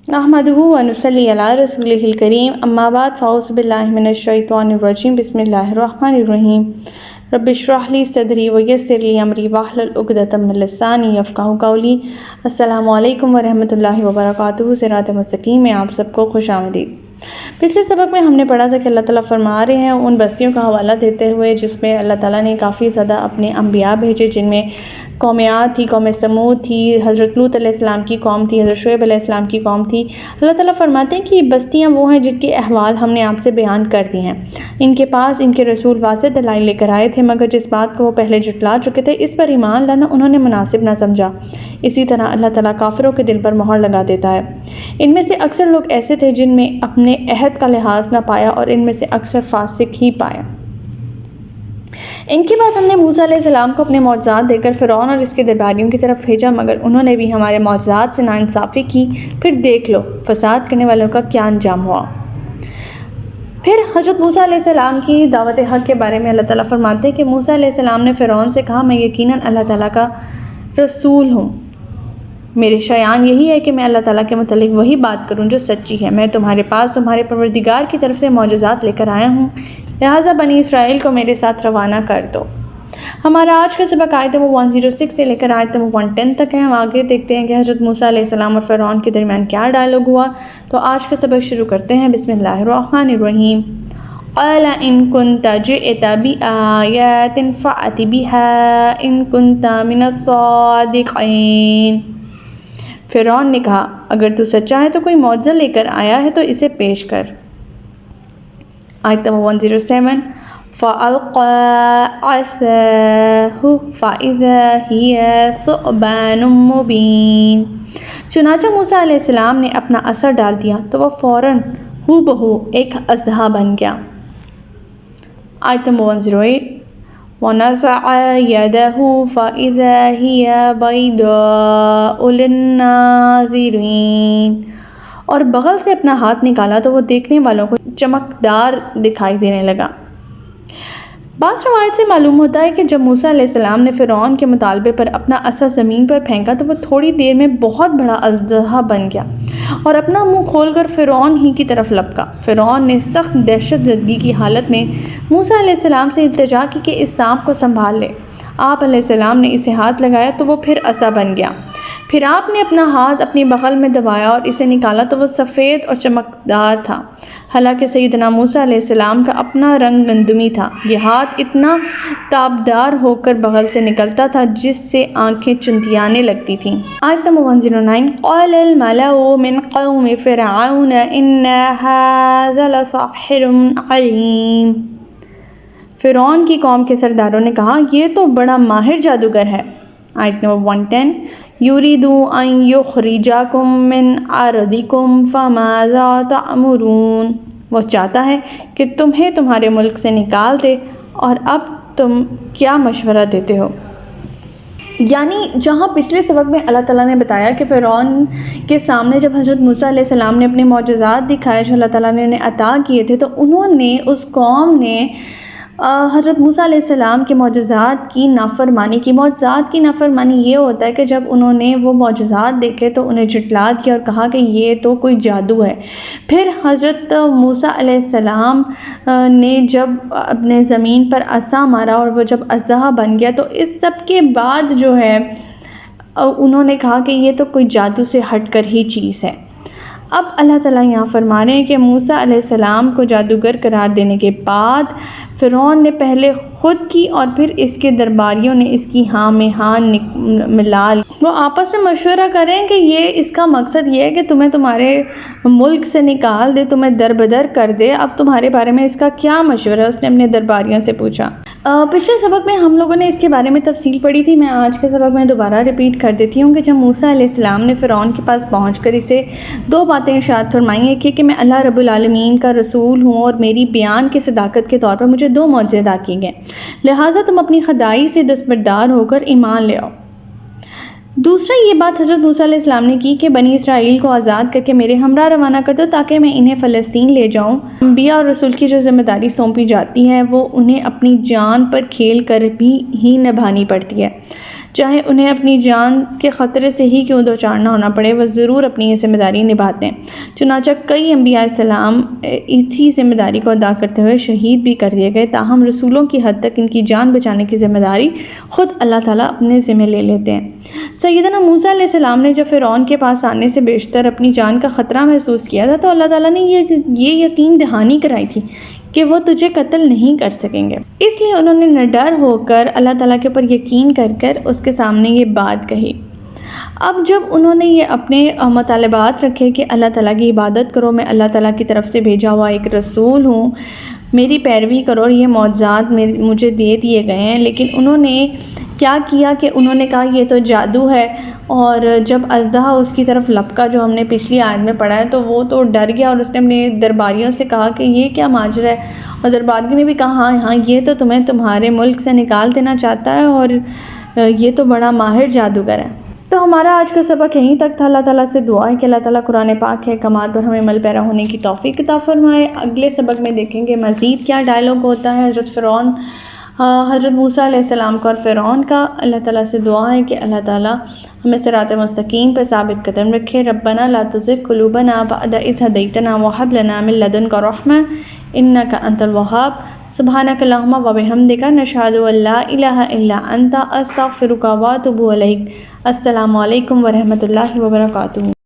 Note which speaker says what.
Speaker 1: नहमदुहु व नुसल्ली अला रसूलिहिल करीम अम्मा बाद फ़अऊज़ु बिल्लाहि मिनश शैतानिर रजीम बिस्मिल्लाहिर रहमानिर रहीम रब्बिश्रह ली सदरी व यस्सिर ली अमरी वहलुल उक़दतम मिन लिसानी यफ़क़हू क़ौली। अस्सलामु अलैकुम व रहमतुल्लाहि व बरकातुहू। सिरात मुस्तक़ीम में आप सबको खुशामदीद। पिछले सबक में हमने पढ़ा था कि अल्लाह ताला फरमा रहे हैं उन बस्तियों का हवाला देते हुए जिसमें अल्लाह ताला ने काफ़ी ज़्यादा अपने अम्बिया भेजे, जिनमें कौम आद थी, कौम समूद थी, हज़रत लूत अलैहिस्सलाम की कौम थी, हज़रत शुएब अलैहिस्सलाम की कौम थी। अल्लाह ताला फरमाते हैं कि ये बस्तियाँ वो हैं जिनके अहवाल हमने आपसे बयान कर दी हैं। इनके पास इनके रसूल वाज़ेह दलाइल लेकर आए थे, मगर जिस बात को वो पहले जुटला चुके थे इस पर ईमान लाना उन्होंने मुनासिब ना समझा। इसी तरह अल्लाह ताला काफिरों के दिल पर मोहर लगा देता है। इनमें से अक्सर लोग ऐसे थे जिनमें अपने अहद का लिहाज ना पाया और इनमें से अक्सर फासिक ही पाया। इनके बाद हमने मूसा अलैहिस्सलाम को अपने मौजज़ात देकर फ़िरौन और इसके दरबारियों की तरफ भेजा, मगर उन्होंने भी हमारे मौजज़ात से नाइंसाफ़ी की। फिर देख लो फ़साद करने वालों का क्या अंजाम हुआ। फिर हज़रत मूसा अलैहिस्सलाम की दावत हक़ के बारे में अल्लाह ताला फरमाते हैं कि मूसा अलैहिस्सलाम ने फ़िरौन से कहा, मैं यकीनन अल्लाह ताला का रसूल हूँ। मेरे शयान यही है कि मैं अल्लाह ताला के मुतल्लिक़ वही बात करूँ जो सच्ची है। मैं तुम्हारे पास तुम्हारे परवरदिगार की तरफ से मौजज़ात लेकर आया हूँ, लिहाजा बनी इसराइल को मेरे साथ रवाना कर दो। हमारा आज का सबक आयत नंबर 106 से लेकर आयत नंबर 110 तक है। हम आगे देखते हैं कि हज़रत मूसा अलैहिस्सलाम और फ़िरौन के दरमियान क्या डायलॉग हुआ। तो आज का सबक शुरू करते हैं। बिस्मिल्लाहिर्रहमानिर्रहीम। क़ाला इन कुन्ता जिअत बिआयातिन फ़अति बिहा इन कुन्ता मिनस्सादिक़ीन। फ़िरौन ने कहा, अगर तू सच्चा है तो कोई मौजज़ा लेकर आया है तो इसे पेश कर। आयत नंबर 107। फ़अल्क़ा असाहु फ़इज़ा हिया सुअबानुम मुबीन। चुनांचे मूसा अलैहिस्सलाम ने अपना असर डाल दिया तो वह फ़ौरन हूबहू एक अज़हा बन गया। आयत नंबर 108। वनज़अ यदहु फ़इज़ा हिया बैदाउ लिन्नाज़िरीन। और बगल से अपना हाथ निकाला तो वो देखने वालों को चमकदार दिखाई देने लगा। बाज़ रवायत से मालूम होता है कि जब मूसा अलैहिस्सलाम ने फ़िरौन के मुतालबे पर अपना असा ज़मीन पर फेंका तो वो थोड़ी देर में बहुत बड़ा अज़हा बन गया और अपना मुंह खोलकर फ़िरौन ही की तरफ लपका। फ़िरौन ने सख्त दहशतज़दगी की हालत में मूसा अलैहिस्सलाम से इल्तिजा की कि इस सांप को संभाल ले। आप अलैहिस्सलाम ने इसे हाथ लगाया तो वो फिर असा बन गया। फिर आपने अपना हाथ अपनी बगल में दबाया और इसे निकाला तो वो सफ़ेद और चमकदार था। हालांकि सैयदना मूसा अलैहिस्सलाम का अपना रंग गंदमी था। यह हाथ इतना ताबदार होकर बगल से निकलता था जिससे आंखें चुंधियाने लगती थीं। आयत नंबर 109। क़ालल मलअउ मिन क़ौमि फ़िरऔन इन्ना हाज़ा लसाहिरुन अलीम। फ़िरौन की कौम के सरदारों ने कहा, ये तो बड़ा माहिर जादूगर है। आयत नंबर 110। युरीदु अन युख़रिजकुम मिन अर्दिकुम फ़माज़ा तअमुरून। वो चाहता है कि तुम्हें तुम्हारे मुल्क से निकाल दे और अब तुम क्या मशवरा देते हो। यानी जहाँ पिछले सबक में अल्लाह ताला ने बताया कि फ़िरौन के सामने जब हज़रत मूसा अलैहिस्सलाम ने अपने मौजज़ात दिखाए जो अल्लाह ताला ने उन्हें अता किए थे, तो उन्होंने उस कौम ने हज़रत मूसा अलैहिस्सलाम के मौजज़ात की नाफरमानी की। मौजज़ात की नाफरमानी ये होता है कि जब उन्होंने वो मौजज़ात देखे तो उन्हें झुठला दिया और कहा कि ये तो कोई जादू है। फिर हज़रत मूसा अलैहिस्सलाम ने जब अपने ज़मीन पर असा मारा और वो जब अज़हा बन गया तो इस सब के बाद जो है उन्होंने कहा कि ये तो कोई जादू से हटकर ही चीज़ है। अब अल्लाह ताला यहाँ फरमा रहे हैं कि मूसा अलैहिस्सलाम को जादूगर करार देने के बाद फ़िरौन ने पहले ख़ुद की और फिर इसके दरबारियों ने इसकी हाँ में हाँ मिला ली। वो आपस में मशवरा करें कि ये इसका मकसद ये है कि तुम्हें तुम्हारे मुल्क से निकाल दे, तुम्हें दरबदर कर दे। अब तुम्हारे बारे में इसका क्या मशवरा है, उसने अपने दरबारियों से पूछा। पिछले सबक में हम लोगों ने इसके बारे में तफसील पढ़ी थी। मैं आज के सबक में दोबारा रिपीट कर देती हूँ कि जब मूसा अलैहिस्सलाम ने फ़िरौन के पास पहुँचकर इसे दो बातें इरशाद फरमाई हैं कि मैं अल्लाह रब्बुल आलमीन का रसूल हूँ और मेरी बयान की सदाकत के तौर पर मुझे दो मौजज़े अता किए गए, लिहाजा तुम अपनी खुदाई से दस्तबरदार होकर ईमान ले आओ। दूसरा ये बात हज़रत मूसा अलैहिस्सलाम ने की कि बनी इसराइल को आज़ाद करके मेरे हमरा रवाना कर दो ताकि मैं इन्हें फ़लस्तीन ले जाऊँ। अंबिया और रसूल की जो ज़िम्मेदारी सौंपी जाती है वो उन्हें अपनी जान पर खेल कर भी ही निभानी पड़ती है। چاہے انہیں اپنی جان کے خطرے سے ہی کیوں دوچار نہ ہونا پڑے، وہ ضرور اپنی یہ ذمہ داری نبھاتے ہیں۔ چنانچہ کئی انبیاء السلام اسی ذمہ داری کو ادا کرتے ہوئے شہید بھی کر دیے گئے، تاہم رسولوں کی حد تک ان کی جان بچانے کی ذمہ داری خود اللہ تعالیٰ اپنے ذمہ لے لیتے ہیں۔ سیدنا موسیٰ علیہ السلام نے جب فرعون کے پاس آنے سے بیشتر اپنی جان کا خطرہ محسوس کیا تھا تو اللہ تعالیٰ نے یہ یقین دہانی کرائی تھی کہ وہ تجھے قتل نہیں کر سکیں گے، اس لیے انہوں نے نڈر ہو کر اللہ تعالیٰ کے اوپر یقین کر کر اس کے سامنے یہ بات کہی۔ اب جب انہوں نے یہ اپنے مطالبات رکھے کہ اللہ تعالیٰ کی عبادت کرو، میں اللہ تعالیٰ کی طرف سے بھیجا ہوا ایک رسول ہوں، میری پیروی کرو، اور یہ معجزات مجھے دے دیے گئے ہیں، لیکن انہوں نے کیا کیا کہ انہوں نے کہا یہ تو جادو ہے، اور جب اژدہا اس کی طرف لپکا جو ہم نے پچھلی آیت میں پڑھا ہے تو وہ تو ڈر گیا اور اس نے اپنے درباریوں سے کہا کہ یہ کیا ماجرا ہے، اور درباریوں نے بھی کہا ہاں یہ تو تمہیں تمہارے ملک سے نکال دینا چاہتا ہے اور یہ تو بڑا ماہر جادوگر ہے۔ تو ہمارا آج کا سبق یہیں تک تھا۔ اللہ تعالیٰ سے دعا ہے کہ اللہ تعالیٰ قرآن پاک کے احکامات پر ہمیں عمل پیرا ہونے کی توفیق عطا فرمائے۔ اگلے سبق میں دیکھیں گے مزید کیا ڈائلاگ ہوتا ہے حضرت موسیٰ علیہ السلام کا اور فرعون کا۔ اللہ تعالیٰ سے دعا ہے کہ اللہ تعالیٰ ہمیں صراط مستقیم پر ثابت قدم رکھے۔ ربنا لا تزغ قلوبنا بعد إذ هديتنا وهب لنا من لدنك رحمة إنك أنت الوهاب۔ سبحانك اللهم وبحمدك نشهد أن لا إله إلا أنت أستغفرك وأتوب إليك۔ السلام علیکم ورحمۃ اللہ وبرکاتہ۔